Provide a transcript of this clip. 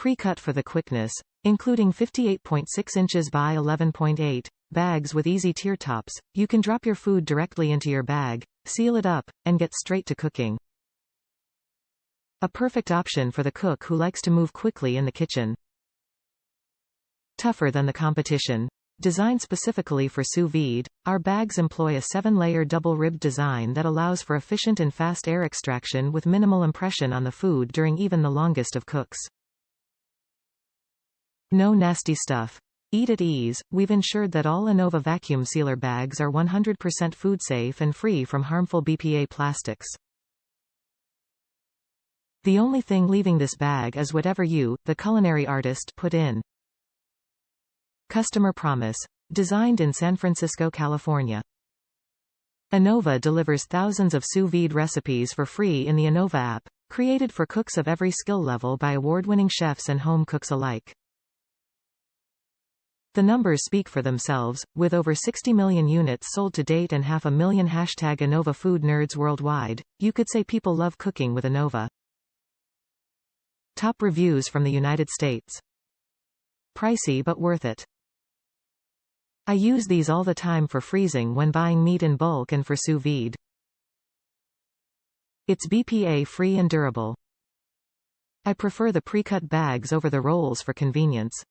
Pre-cut for the quickness, including 58.6 inches by 11.8 bags with easy tier tops. You can drop your food directly into your bag, seal it up, and get straight to cooking. A perfect option for the cook who likes to move quickly in the kitchen. Tougher than the competition. Designed specifically for sous vide, our bags employ a 7-layer double-ribbed design that allows for efficient and fast air extraction with minimal impression on the food during even the longest of cooks. No nasty stuff. Eat at ease. We've ensured that all Anova Vacuum Sealer Bags are 100% food safe and free from harmful BPA plastics. The only thing leaving this bag is whatever you, the culinary artist, put in. Customer promise. Designed in San Francisco, California. Anova delivers thousands of sous vide recipes for free in the Anova app, created for cooks of every skill level by award-winning chefs and home cooks alike. The numbers speak for themselves, with over 60 million units sold to date and 500,000 #Anova food nerds worldwide. You could say people love cooking with Anova. Top reviews from the United States. Pricey but worth it. I use these all the time for freezing when buying meat in bulk and for sous vide. It's BPA-free and durable. I prefer the pre-cut bags over the rolls for convenience.